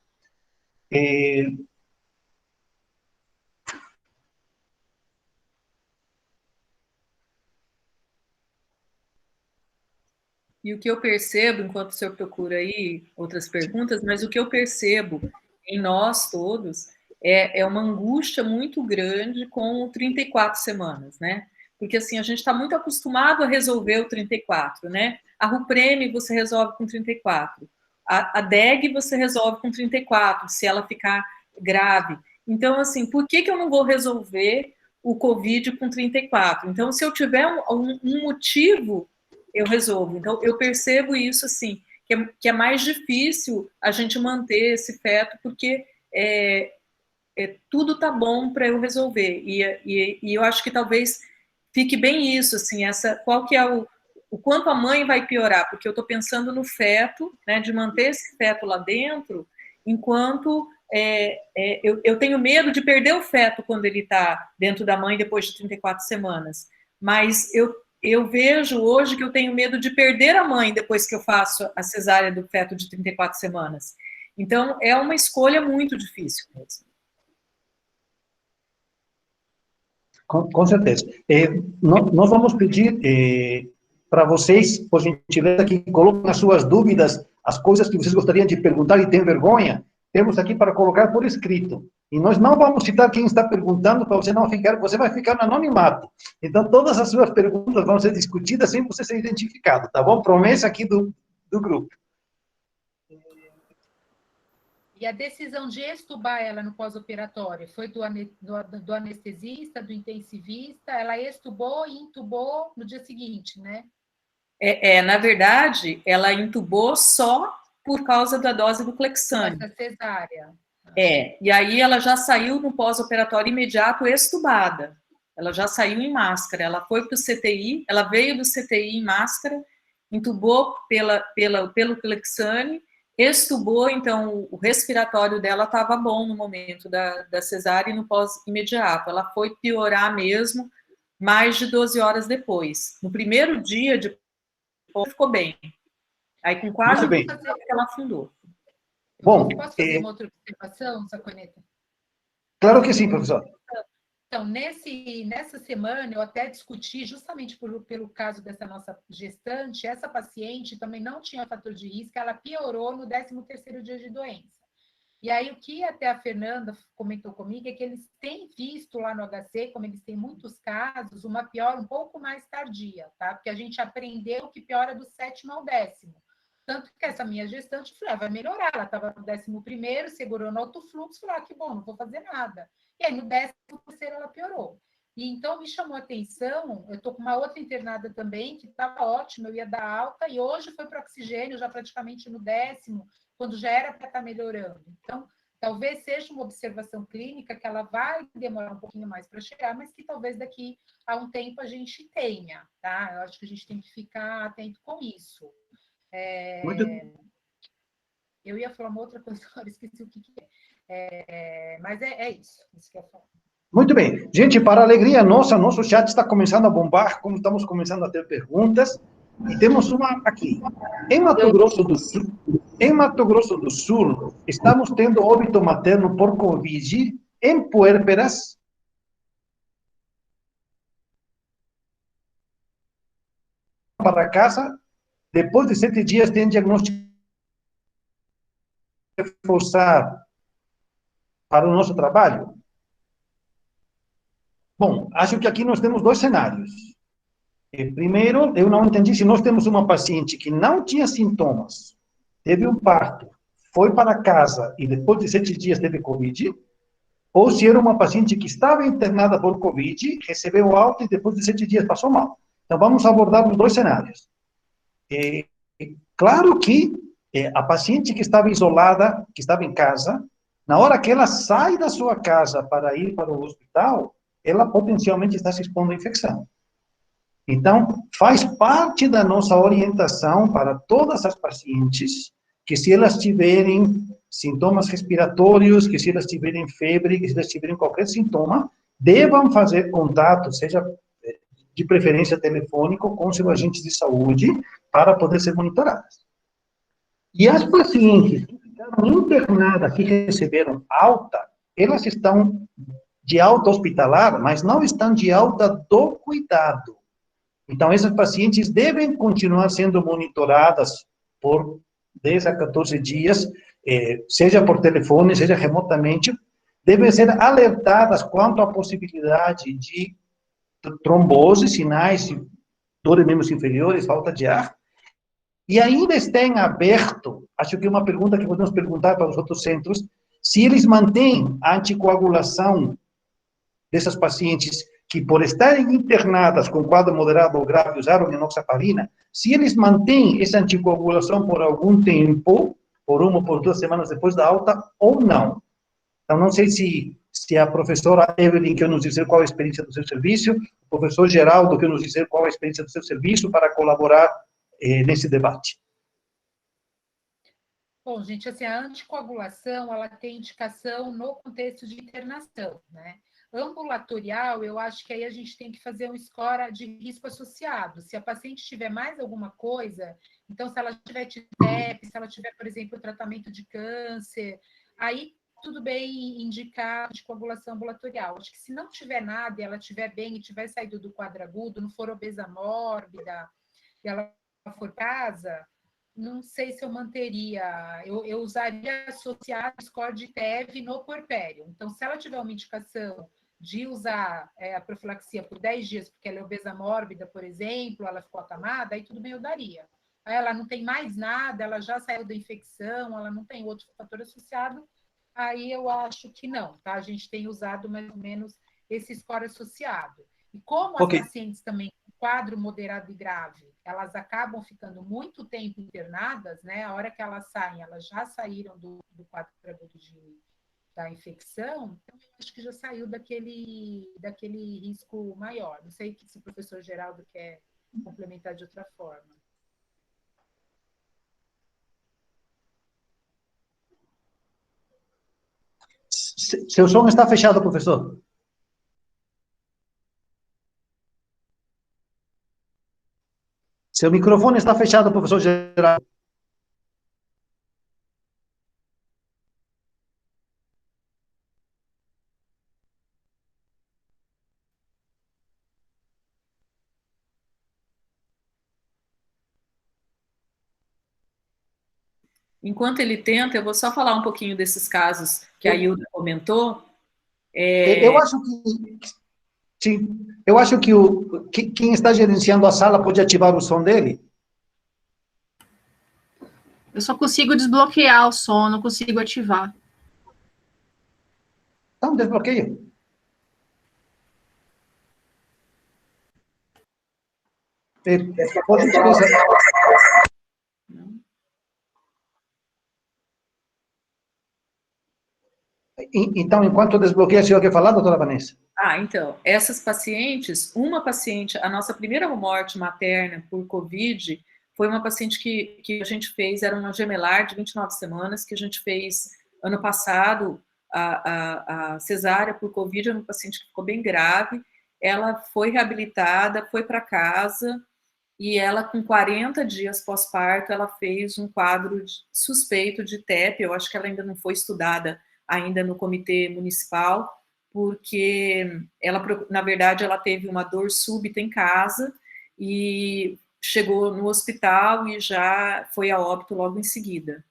E o que eu percebo, enquanto o senhor procura aí outras perguntas, mas o que eu percebo em nós todos é uma angústia muito grande com o 34 semanas, né? Porque, assim, a gente está muito acostumado a resolver o 34, né? A Rupreme você resolve com 34. A DEG você resolve com 34, se ela ficar grave. Então, assim, por que eu não vou resolver o COVID com 34? Então, se eu tiver um motivo, eu resolvo. Então, eu percebo isso, assim, que é mais difícil a gente manter esse feto, porque tudo tá bom para eu resolver. E eu acho que talvez fique bem isso, assim, qual que é o quanto a mãe vai piorar, porque eu estou pensando no feto, né, de manter esse feto lá dentro, enquanto eu tenho medo de perder o feto quando ele está dentro da mãe depois de 34 semanas, mas eu vejo hoje que eu tenho medo de perder a mãe depois que eu faço a cesárea do feto de 34 semanas. Então, é uma escolha muito difícil mesmo. Com certeza. Nós vamos pedir para vocês, por gentileza, que coloquem as suas dúvidas, as coisas que vocês gostariam de perguntar e têm vergonha, temos aqui para colocar por escrito. E nós não vamos citar quem está perguntando para você não ficar, você vai ficar no anonimato. Então, todas as suas perguntas vão ser discutidas sem você ser identificado, tá bom? Promessa aqui do grupo. E a decisão de extubar ela no pós-operatório foi do anestesista, do intensivista? Ela extubou e intubou no dia seguinte, né? Na verdade, ela intubou só por causa da dose do Clexane. Essa cesárea. E aí ela já saiu no pós-operatório imediato extubada. Ela já saiu em máscara. Ela foi para o CTI, ela veio do CTI em máscara, intubou pelo Clexane, extubou, então o respiratório dela estava bom no momento da cesárea e no pós-imediato. Ela foi piorar mesmo mais de 12 horas depois. No primeiro dia de ficou bem. Aí com quase ela afundou. Bom, posso fazer uma outra observação, Saconeta? Claro que sim, professor. Então, nessa semana, eu até discuti, justamente pelo caso dessa nossa gestante, essa paciente também não tinha fator de risco, ela piorou no 13º dia de doença. E aí, o que até a Fernanda comentou comigo é que eles têm visto lá no HC, como eles têm muitos casos, uma piora um pouco mais tardia, tá? Porque a gente aprendeu que piora do 7º ao 10º. Tanto que essa minha gestante, falei, vai melhorar, ela estava no 11º, segurou no autofluxo, falei, que bom, não vou fazer nada. E aí, no 13º, ela piorou. E então, me chamou a atenção, eu estou com uma outra internada também, que estava ótima, eu ia dar alta, e hoje foi para oxigênio, já praticamente no 10º, quando já era para estar melhorando. Então, talvez seja uma observação clínica que ela vai demorar um pouquinho mais para chegar, mas que talvez daqui a um tempo a gente tenha, tá? Eu acho que a gente tem que ficar atento com isso. Eu ia falar uma outra coisa, agora esqueci o que é. Mas é isso que eu falo. Muito bem. Gente, para a alegria nossa, nosso chat está começando a bombar, como estamos começando a ter perguntas. E temos uma aqui. Em Mato Grosso do Sul, estamos tendo óbito materno por Covid em puérperas. Para casa, depois de 7 dias, tem diagnóstico reforçar para o nosso trabalho? Bom, acho que aqui nós temos 2 cenários. Primeiro, eu não entendi se nós temos uma paciente que não tinha sintomas, teve um parto, foi para casa e depois de 7 dias teve Covid, ou se era uma paciente que estava internada por Covid, recebeu alta e depois de 7 dias passou mal. Então, vamos abordar os 2 cenários. Claro que a paciente que estava isolada, que estava em casa, na hora que ela sai da sua casa para ir para o hospital, ela potencialmente está se expondo à infecção. Então, faz parte da nossa orientação para todas as pacientes que se elas tiverem sintomas respiratórios, que se elas tiverem febre, que se elas tiverem qualquer sintoma, devam fazer contato, seja de preferência telefônico, com seu agente de saúde, para poder ser monitoradas. E as pacientes que ficaram internadas, que receberam alta, elas estão de alta hospitalar, mas não estão de alta do cuidado. Então, essas pacientes devem continuar sendo monitoradas por 10 a 14 dias, seja por telefone, seja remotamente, devem ser alertadas quanto à possibilidade de trombose, sinais de dores membros inferiores, falta de ar, e ainda está em aberto, acho que é uma pergunta que podemos perguntar para os outros centros, se eles mantêm a anticoagulação dessas pacientes que, por estarem internadas com quadro moderado ou grave, usaram enoxaparina, se eles mantêm essa anticoagulação por algum tempo, por 1 ou por 2 semanas depois da alta, ou não. Então, não sei se se a professora Evelyn quer nos dizer qual a experiência do seu serviço, o professor Geraldo quer nos dizer qual a experiência do seu serviço para colaborar nesse debate. Bom, gente, assim, a anticoagulação, ela tem indicação no contexto de internação, né? Ambulatorial, eu acho que aí a gente tem que fazer um score de risco associado. Se a paciente tiver mais alguma coisa, então se ela tiver TEP, se ela tiver, por exemplo, tratamento de câncer, aí tudo bem indicar anticoagulação ambulatorial. Acho que se não tiver nada e ela estiver bem e tiver saído do quadro agudo, não for obesa mórbida, e ela for casa, não sei se eu manteria, eu usaria associar o score de TEV no puerpério. Então, se ela tiver uma indicação de usar a profilaxia por 10 dias, porque ela é obesa mórbida, por exemplo, ela ficou acamada, aí tudo bem, eu daria. Aí ela não tem mais nada, ela já saiu da infecção, ela não tem outro fator associado, aí eu acho que não, tá? A gente tem usado mais ou menos esse score associado. E como as pacientes também com quadro moderado e grave, elas acabam ficando muito tempo internadas, né? A hora que elas saem, elas já saíram do quadro agudo da infecção, então eu acho que já saiu daquele risco maior. Não sei se o professor Geraldo quer complementar de outra forma. Seu som está fechado, professor. Seu microfone está fechado, professor Geraldo. Enquanto ele tenta, eu vou só falar um pouquinho desses casos que a Hilda comentou. Eu acho que... Sim, eu acho que quem está gerenciando a sala pode ativar o som dele. Eu só consigo desbloquear o som, não consigo ativar. Então, desbloqueia. Pode utilizar. Então, enquanto desbloqueia, a senhora quer falar, doutora Vanessa? Então, essas pacientes, uma paciente, a nossa primeira morte materna por Covid, foi uma paciente que a gente fez, era uma gemelar de 29 semanas, que a gente fez ano passado, a cesárea por Covid, era uma paciente que ficou bem grave, ela foi reabilitada, foi para casa, e ela, com 40 dias pós-parto, ela fez um quadro suspeito de TEP, eu acho que ela ainda não foi estudada ainda no comitê municipal, porque ela, na verdade, ela teve uma dor súbita em casa e chegou no hospital e já foi a óbito logo em seguida.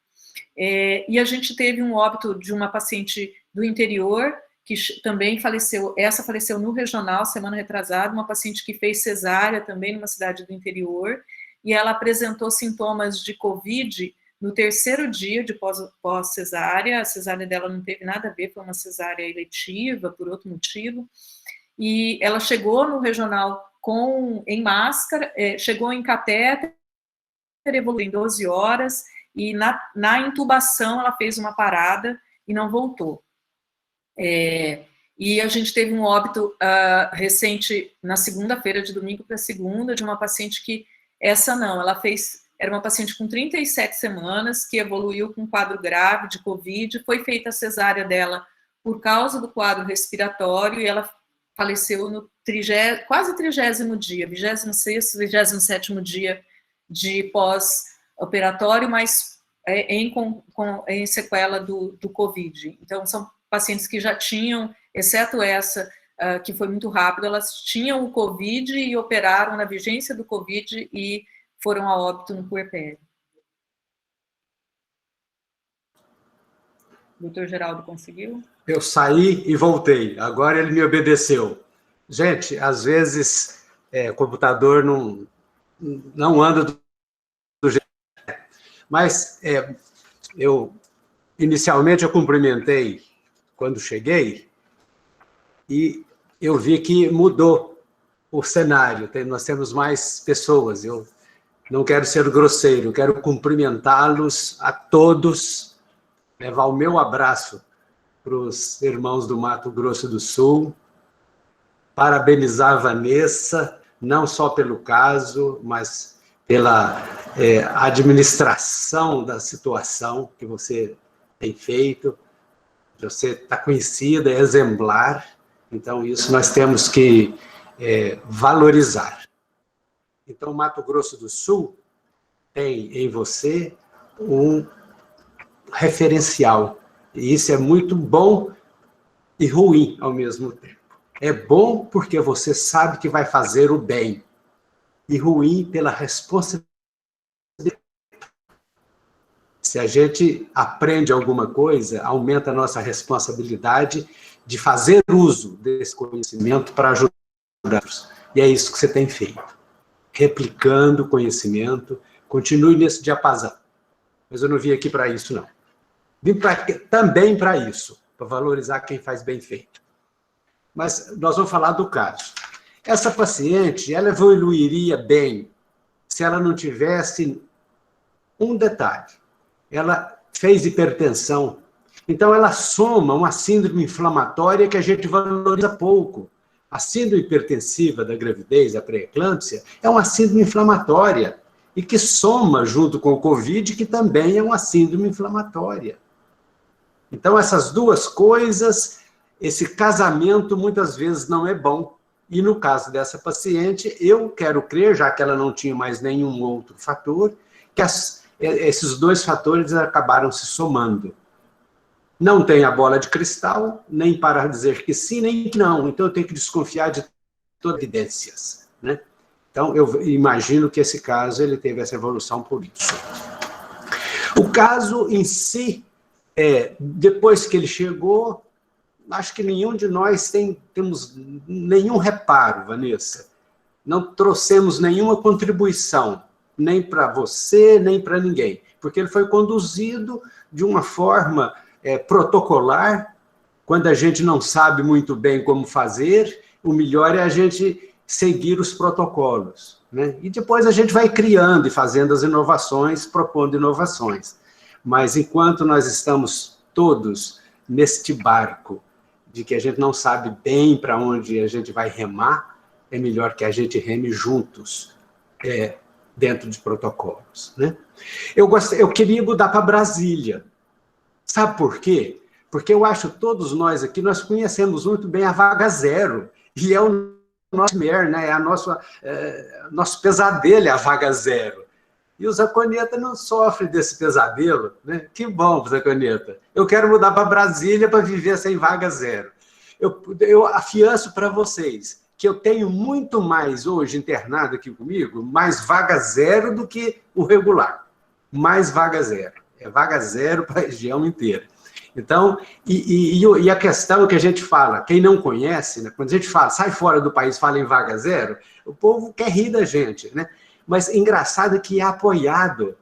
E a gente teve um óbito de uma paciente do interior, que também faleceu, essa faleceu no regional, semana retrasada, uma paciente que fez cesárea também numa cidade do interior, e ela apresentou sintomas de Covid no terceiro dia de pós-cesárea, a cesárea dela não teve nada a ver, foi uma cesárea eletiva, por outro motivo, e ela chegou no regional em máscara, chegou em catéter, evoluiu em 12 horas, e na intubação ela fez uma parada e não voltou. E a gente teve um óbito recente, na segunda-feira, de domingo para segunda, de uma paciente que, essa não, ela fez... Era uma paciente com 37 semanas, que evoluiu com um quadro grave de Covid, foi feita a cesárea dela por causa do quadro respiratório, e ela faleceu no quase 30º dia, 26º, 27º dia de pós-operatório, mas em sequela do Covid. Então, são pacientes que já tinham, exceto essa, que foi muito rápido, elas tinham o Covid e operaram na vigência do Covid e foram a óbito no puerpério. Doutor Geraldo, conseguiu? Eu saí e voltei. Agora ele me obedeceu. Gente, às vezes o computador não anda do jeito. Mas inicialmente eu cumprimentei quando cheguei e eu vi que mudou o cenário. Nós temos mais pessoas. Eu não quero ser grosseiro, quero cumprimentá-los a todos, levar o meu abraço para os irmãos do Mato Grosso do Sul, parabenizar a Vanessa, não só pelo caso, mas pela administração da situação que você tem feito. Você está conhecida, é exemplar, então isso nós temos que valorizar. Então, Mato Grosso do Sul tem em você um referencial, e isso é muito bom e ruim ao mesmo tempo. É bom porque você sabe que vai fazer o bem, e ruim pela responsabilidade. Se a gente aprende alguma coisa, aumenta a nossa responsabilidade de fazer uso desse conhecimento para ajudar outros. E é isso que você tem feito. Replicando o conhecimento, continue nesse diapasão. Mas eu não vim aqui para isso, não. Vim também para isso, para valorizar quem faz bem feito. Mas nós vamos falar do caso. Essa paciente, ela evoluiria bem se ela não tivesse um detalhe. Ela fez hipertensão. Então, ela soma uma síndrome inflamatória que a gente valoriza pouco. A síndrome hipertensiva da gravidez, a pré-eclâmpsia, é uma síndrome inflamatória e que soma junto com o Covid, que também é uma síndrome inflamatória. Então, essas duas coisas, esse casamento muitas vezes não é bom. E no caso dessa paciente, eu quero crer, já que ela não tinha mais nenhum outro fator, que esses dois fatores acabaram se somando. Não tem a bola de cristal, nem para dizer que sim, nem que não. Então, eu tenho que desconfiar de todas as evidências, né? Então, eu imagino que esse caso, ele teve essa evolução por isso. O caso em si, depois que ele chegou, acho que nenhum de nós temos nenhum reparo, Vanessa. Não trouxemos nenhuma contribuição, nem para você, nem para ninguém. Porque ele foi conduzido de uma forma protocolar. Quando a gente não sabe muito bem como fazer, o melhor é a gente seguir os protocolos, né? E depois a gente vai criando e fazendo as inovações, propondo inovações. Mas enquanto nós estamos todos neste barco, de que a gente não sabe bem para onde a gente vai remar, é melhor que a gente reme juntos, dentro de protocolos, né? Eu queria mudar para Brasília. Sabe por quê? Porque eu acho que todos nós aqui, nós conhecemos muito bem a vaga zero, e é o nosso né? Nosso pesadelo é a vaga zero. E o Zaconeta não sofre desse pesadelo, né? Que bom, Zaconeta. Eu quero mudar para Brasília para viver sem vaga zero. Eu afianço para vocês que eu tenho muito mais hoje internado aqui comigo, mais vaga zero do que o regular. Mais vaga zero. É vaga zero para a região inteira. Então, e a questão que a gente fala, quem não conhece, né? Quando a gente fala, sai fora do país, fala em vaga zero, o povo quer rir da gente, né? Mas engraçado é que é apoiado,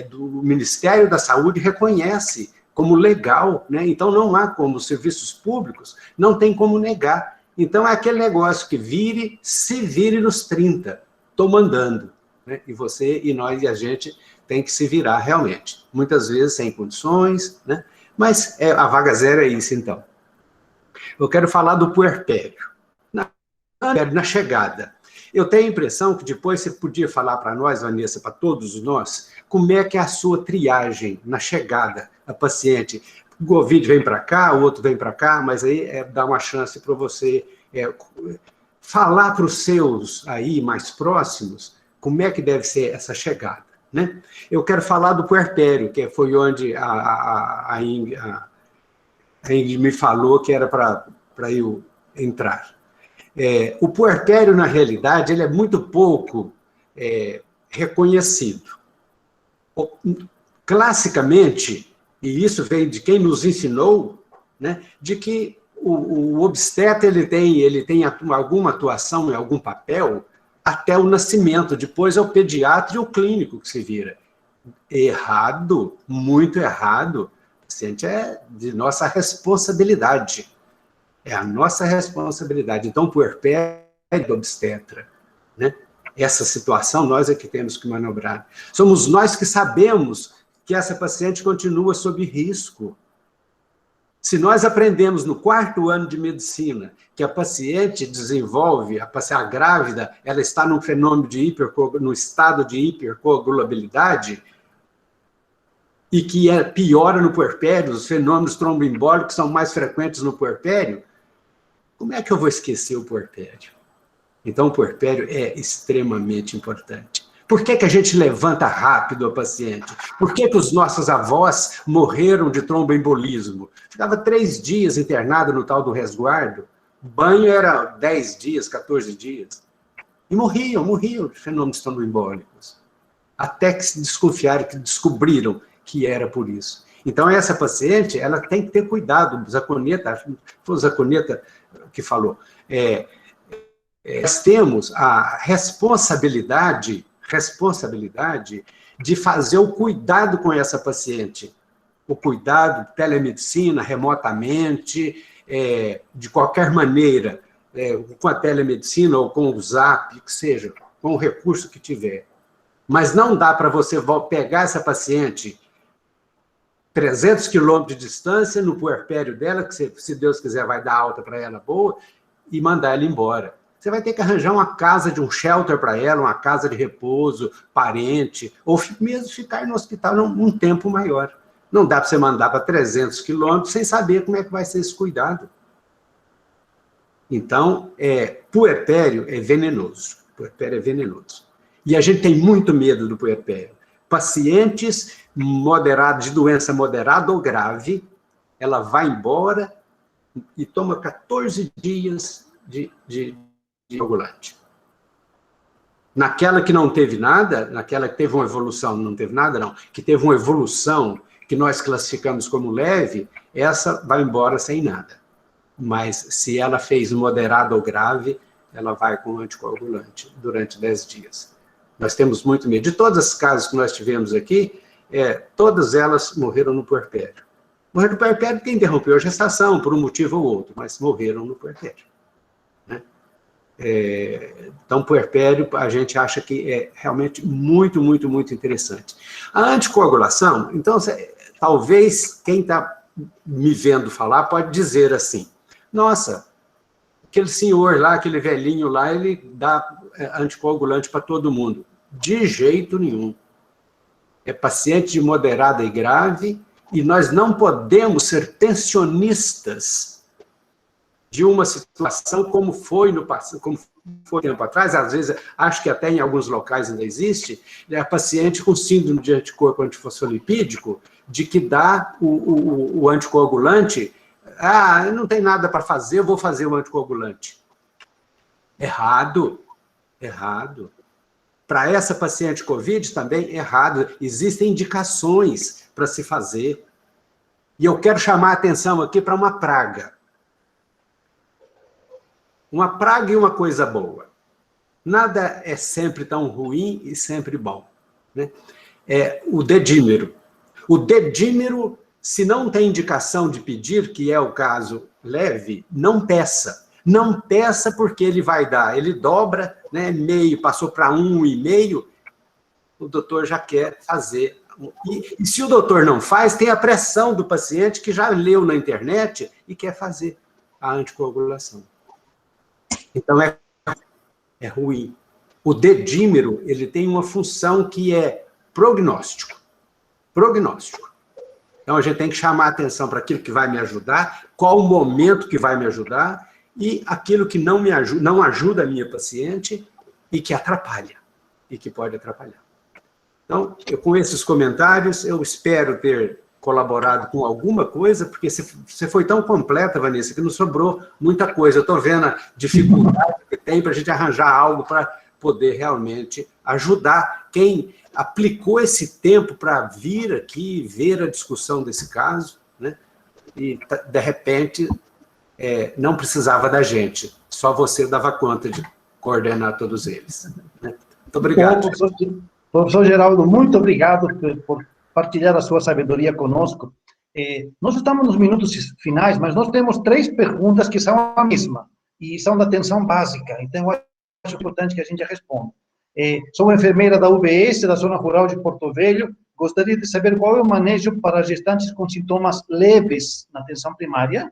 do Ministério da Saúde reconhece como legal, né? Então não há como, serviços públicos, não tem como negar. Então é aquele negócio que se vire nos 30, estou mandando, né? E você, e nós, e a gente tem que se virar realmente. Muitas vezes sem condições, né? Mas a vaga zero é isso, então. Eu quero falar do puerpério. Na chegada. Eu tenho a impressão que depois você podia falar para nós, Vanessa, para todos nós, como é que é a sua triagem na chegada a paciente. O Covid vem para cá, o outro vem para cá, mas aí dá uma chance para você falar para os seus aí mais próximos como é que deve ser essa chegada, né? Eu quero falar do puerpério, que foi onde a Ingrid me falou que era para eu entrar. O puerpério, na realidade, ele é muito pouco reconhecido. Classicamente, e isso vem de quem nos ensinou, né, de que o obstetra ele tem alguma atuação em algum papel até o nascimento, depois é o pediatra e o clínico que se vira. Errado, muito errado. O paciente é de nossa responsabilidade. É a nossa responsabilidade. Então, o puerpério é do obstetra, né? Essa situação, nós é que temos que manobrar. Somos nós que sabemos que essa paciente continua sob risco. Se nós aprendemos no 4º ano de medicina que a paciente desenvolve, a grávida, ela está num fenômeno no estado de hipercoagulabilidade, e que piora no puerpério, os fenômenos tromboembólicos são mais frequentes no puerpério, como é que eu vou esquecer o puerpério? Então, o puerpério é extremamente importante. Por que a gente levanta rápido a paciente? Por que os nossos avós morreram de tromboembolismo? Ficava 3 dias internado no tal do resguardo, banho era 10 dias, 14 dias, e morriam de fenômenos tromboembólicos. Até que se desconfiaram, que descobriram que era por isso. Então, essa paciente, ela tem que ter cuidado. Foi o Zacconeta que falou. Nós temos a responsabilidade de fazer o cuidado com essa paciente. O cuidado, telemedicina, remotamente, de qualquer maneira, com a telemedicina ou com o Zap, que seja, com o recurso que tiver. Mas não dá para você pegar essa paciente 300 quilômetros de distância, no puerpério dela, que se Deus quiser vai dar alta para ela boa, e mandar ela embora. Você vai ter que arranjar uma casa de um shelter para ela, uma casa de repouso, parente, ou mesmo ficar no hospital um tempo maior. Não dá para você mandar para 300 quilômetros sem saber como é que vai ser esse cuidado. Então, puerpério é venenoso. Puerpério é venenoso. E a gente tem muito medo do puerpério. Pacientes moderados, de doença moderada ou grave, ela vai embora e toma 14 dias de coagulante. Naquela que não teve nada, naquela que teve uma evolução, não teve nada não, que teve uma evolução que nós classificamos como leve, essa vai embora sem nada. Mas se ela fez moderado ou grave, ela vai com anticoagulante durante 10 dias. Nós temos muito medo. De todas as casos que nós tivemos aqui, todas elas morreram no puerpério. Morreram no puerpério porque interrompeu a gestação, por um motivo ou outro, mas morreram no puerpério. Né? Então, puerpério, a gente acha que é realmente muito, muito, muito interessante. A anticoagulação, então, talvez quem está me vendo falar pode dizer assim, nossa, aquele senhor lá, aquele velhinho lá, ele dá anticoagulante para todo mundo. De jeito nenhum. É paciente de moderada e grave, e nós não podemos ser tensionistas de uma situação como foi no passado, como foi tempo atrás, às vezes, acho que até em alguns locais ainda existe, a paciente com síndrome de anticorpo antifosfolipídico, de que dá o anticoagulante, não tem nada para fazer, eu vou fazer o anticoagulante. Errado. Para essa paciente COVID também, errado. Existem indicações para se fazer. E eu quero chamar a atenção aqui para uma praga. Uma praga e uma coisa boa. Nada é sempre tão ruim e sempre bom. Né? O dedímero. O dedímero, se não tem indicação de pedir, que é o caso leve, não peça. Não peça porque ele vai dar, ele dobra, né, meio, passou para 1,5, o doutor já quer fazer. E se o doutor não faz, tem a pressão do paciente que já leu na internet e quer fazer a anticoagulação. Então, é ruim. O dedímero, ele tem uma função que é prognóstico. Prognóstico. Então, a gente tem que chamar a atenção para aquilo que vai me ajudar, qual o momento que vai me ajudar, e aquilo que não ajuda a minha paciente e que atrapalha, e que pode atrapalhar. Então, com esses comentários, eu espero ter colaborado com alguma coisa, porque você foi tão completa, Vanessa, que não sobrou muita coisa. Eu estou vendo a dificuldade que tem para a gente arranjar algo para poder realmente ajudar quem aplicou esse tempo para vir aqui, ver a discussão desse caso, né? E, de repente, não precisava da gente, só você dava conta de coordenar todos eles. Né? Muito obrigado. Professor Geraldo, muito obrigado por partilhar a sua sabedoria conosco. Nós estamos nos minutos finais, mas nós temos 3 perguntas que são a mesma, e são da atenção básica, então eu acho importante que a gente responda. Sou enfermeira da UBS, da Zona Rural de Porto Velho, gostaria de saber qual é o manejo para gestantes com sintomas leves na atenção primária.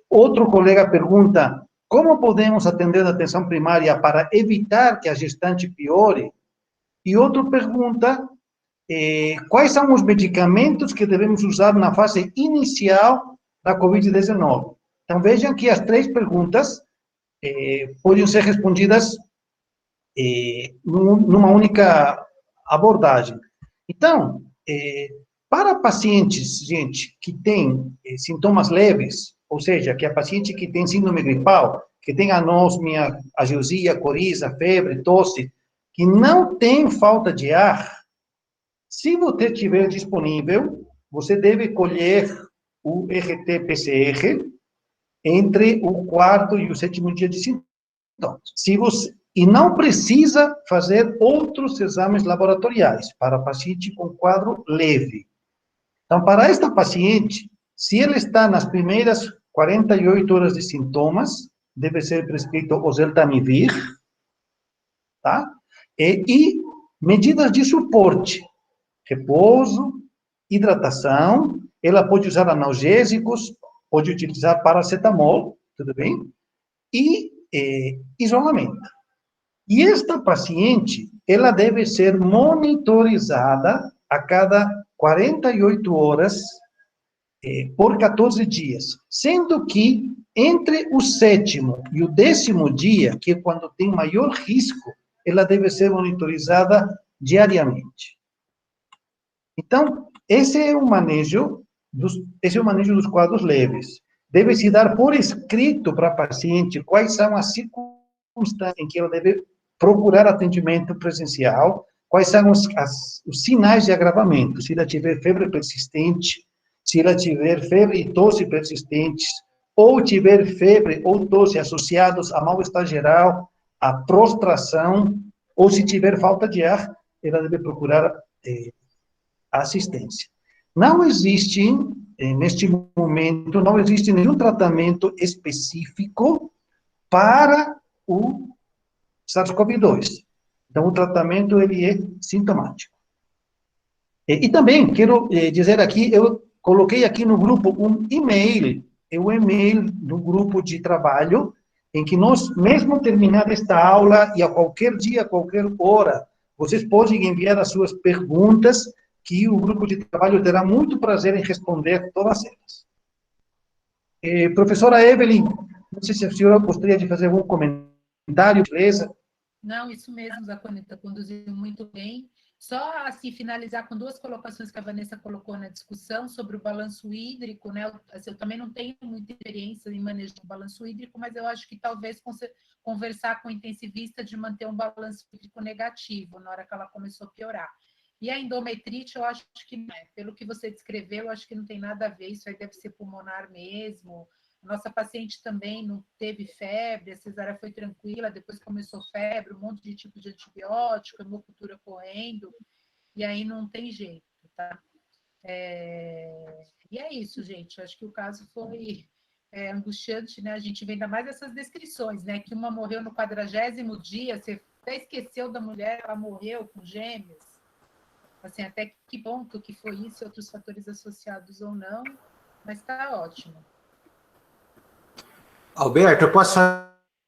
Outro colega pergunta, como podemos atender na atenção primária para evitar que a gestante piore? E outro pergunta, quais são os medicamentos que devemos usar na fase inicial da COVID-19? Então, vejam que as 3 perguntas podem ser respondidas numa única abordagem. Então, para pacientes, gente, que têm sintomas leves, ou seja, que a paciente que tem síndrome gripal, que tem anosmia, ageusia, coriza, febre, tosse, que não tem falta de ar, se você tiver disponível, você deve colher o RT-PCR entre o 4º e o 7º dia de sintomas. E não precisa fazer outros exames laboratoriais para paciente com quadro leve. Então, para esta paciente, se ela está nas primeiras 48 horas de sintomas, deve ser prescrito oseltamivir, tá? E medidas de suporte, repouso, hidratação, ela pode usar analgésicos, pode utilizar paracetamol, tudo bem? E isolamento. E esta paciente, ela deve ser monitorizada a cada 48 horas por 14 dias, sendo que entre o 7º e o 10º dia, que é quando tem maior risco, ela deve ser monitorizada diariamente. Então, esse é o manejo dos quadros leves. Deve-se dar por escrito para a paciente quais são as circunstâncias em que ela deve procurar atendimento presencial, quais são os sinais de agravamento, se ela tiver febre persistente, se ela tiver febre e tosse persistentes, ou tiver febre ou tosse associados a mal-estar geral, a prostração, ou se tiver falta de ar, ela deve procurar assistência. Não existe, neste momento, não existe nenhum tratamento específico para o SARS-CoV-2. Então, o tratamento, ele é sintomático. E também, quero dizer aqui, eu coloquei aqui no grupo um e-mail, o e-mail do grupo de trabalho, em que nós, mesmo terminada esta aula, e a qualquer dia, a qualquer hora, vocês podem enviar as suas perguntas, que o grupo de trabalho terá muito prazer em responder todas elas. Professora Evelyn, não sei se a senhora gostaria de fazer algum comentário, beleza? Não, isso mesmo, Zaconita, conduziu muito bem. Só, assim, finalizar com 2 colocações que a Vanessa colocou na discussão sobre o balanço hídrico, né? Eu também não tenho muita experiência em manejo do balanço hídrico, mas eu acho que talvez conversar com o intensivista de manter um balanço hídrico negativo na hora que ela começou a piorar. E a endometrite, eu acho que não é. Pelo que você descreveu, eu acho que não tem nada a ver, isso aí deve ser pulmonar mesmo. Nossa paciente também não teve febre, a cesárea foi tranquila, depois começou febre, um monte de tipo de antibiótico, hemocultura correndo, e aí não tem jeito, tá? E é isso, gente, eu acho que o caso foi angustiante, né? A gente vê ainda mais essas descrições, né? Que uma morreu no 40º dia, você até esqueceu da mulher, ela morreu com gêmeos. Assim, até que ponto que foi isso, outros fatores associados ou não, mas está ótimo. Alberto, eu posso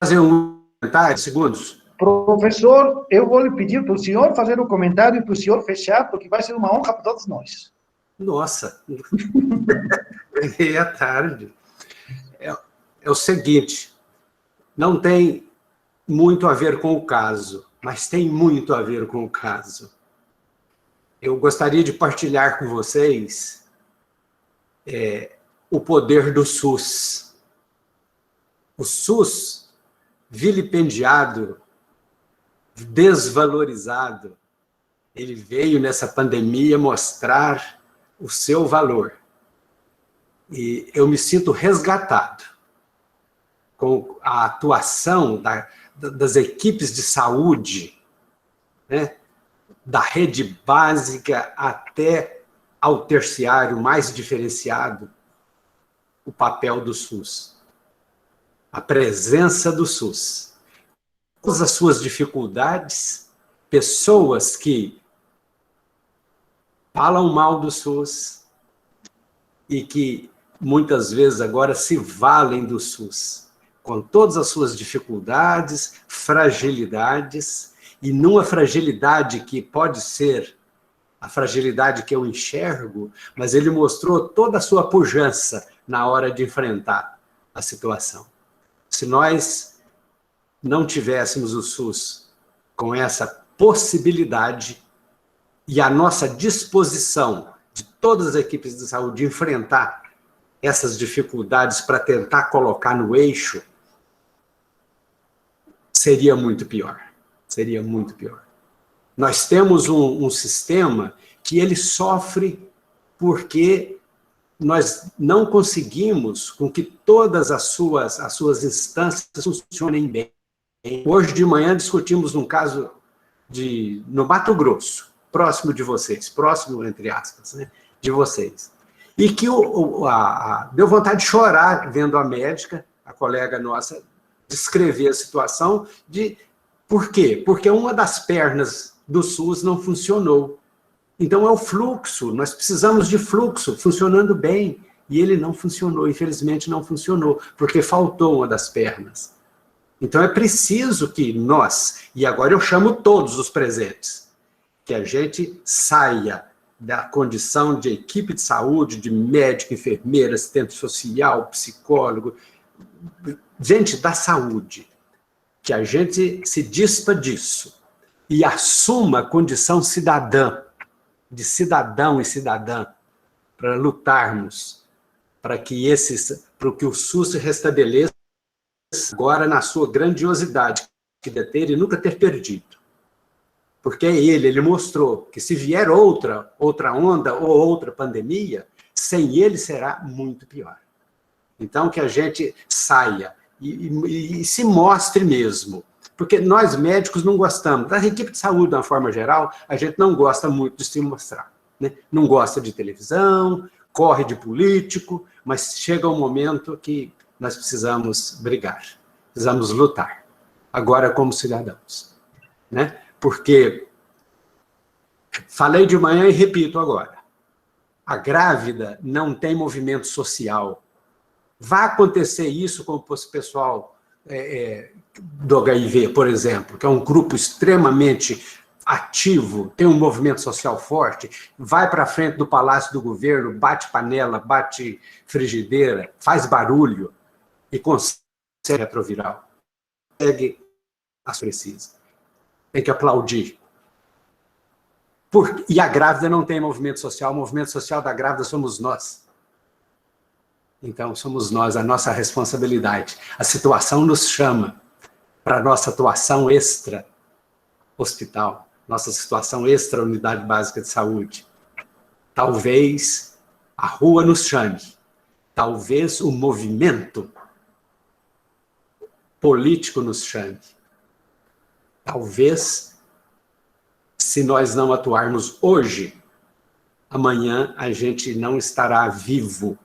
fazer um comentário, segundos? Professor, eu vou lhe pedir para o senhor fazer um comentário e para o senhor fechar, porque vai ser uma honra para todos nós. Nossa, é tarde. É o seguinte, não tem muito a ver com o caso, mas tem muito a ver com o caso. Eu gostaria de partilhar com vocês o poder do SUS. O SUS, vilipendiado, desvalorizado, ele veio nessa pandemia mostrar o seu valor. E eu me sinto resgatado com a atuação das equipes de saúde, né? Da rede básica até ao terciário mais diferenciado, o papel do SUS. A presença do SUS. Todas as suas dificuldades, pessoas que falam mal do SUS e que muitas vezes agora se valem do SUS, com todas as suas dificuldades, fragilidades, e numa fragilidade que pode ser a fragilidade que eu enxergo, mas ele mostrou toda a sua pujança na hora de enfrentar a situação. Se nós não tivéssemos o SUS com essa possibilidade e a nossa disposição de todas as equipes de saúde de enfrentar essas dificuldades para tentar colocar no eixo, seria muito pior. Seria muito pior. Nós temos um sistema que ele sofre porque nós não conseguimos com que todas as suas instâncias funcionem bem. Hoje de manhã discutimos um caso no Mato Grosso, próximo de vocês, próximo, entre aspas, né, de vocês. E que deu vontade de chorar vendo a médica, a colega nossa, descrever a situação por quê? Porque uma das pernas do SUS não funcionou. Então é o fluxo, nós precisamos de fluxo funcionando bem, e ele não funcionou, infelizmente não funcionou, porque faltou uma das pernas. Então é preciso que nós, e agora eu chamo todos os presentes, que a gente saia da condição de equipe de saúde, de médico, enfermeira, assistente social, psicólogo, gente da saúde, que a gente se dispa disso e assuma a condição cidadã, de cidadão e cidadã, para lutarmos para que o SUS se restabeleça agora na sua grandiosidade, que deve ter e nunca ter perdido. Porque ele mostrou que se vier outra onda ou outra pandemia, sem ele será muito pior. Então, que a gente saia e se mostre mesmo. Porque nós, médicos, não gostamos. Da equipe de saúde, de uma forma geral, a gente não gosta muito de se mostrar. Né? Não gosta de televisão, corre de político, mas chega um momento que nós precisamos brigar, precisamos lutar. Agora, como cidadãos. Né? Porque, falei de manhã e repito agora, a grávida não tem movimento social. Vai acontecer isso com o pessoal do HIV, por exemplo, que é um grupo extremamente ativo, tem um movimento social forte, vai para frente do Palácio do Governo, bate panela, bate frigideira, faz barulho e consegue retroviral. Consegue as precisas. Tem que aplaudir. E a grávida não tem movimento social, o movimento social da grávida somos nós. Então, somos nós, a nossa responsabilidade. A situação nos chama para a nossa atuação extra-hospital, nossa situação extra-unidade básica de saúde. Talvez a rua nos chame, talvez o movimento político nos chame. Talvez, se nós não atuarmos hoje, amanhã a gente não estará vivo,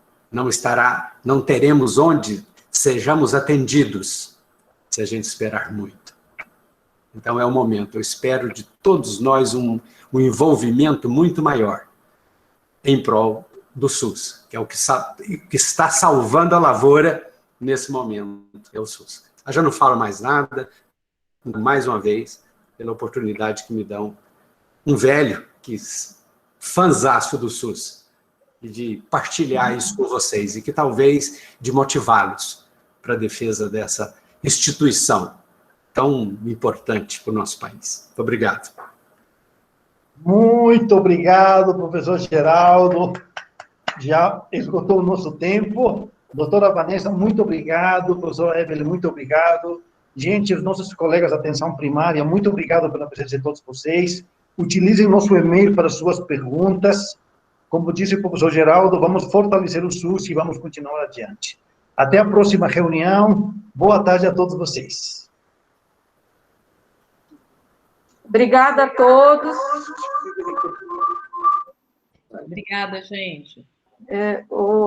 não teremos onde sejamos atendidos, se a gente esperar muito. Então é o momento, eu espero de todos nós um envolvimento muito maior em prol do SUS, que é o que está salvando a lavoura nesse momento, é o SUS. Eu já não falo mais nada, mais uma vez, pela oportunidade que me dão, um velho, fãzaço do SUS, e de partilhar isso com vocês, e que talvez de motivá-los para a defesa dessa instituição tão importante para o nosso país. Muito obrigado. Muito obrigado, professor Geraldo. Já esgotou o nosso tempo. Doutora Vanessa, muito obrigado. Professor Evelyn, muito obrigado. Gente, os nossos colegas da atenção primária, muito obrigado pela presença de todos vocês. Utilizem nosso e-mail para suas perguntas. Como disse o professor Geraldo, vamos fortalecer o SUS e vamos continuar adiante. Até a próxima reunião. Boa tarde a todos vocês. Obrigada a todos. Obrigada, gente.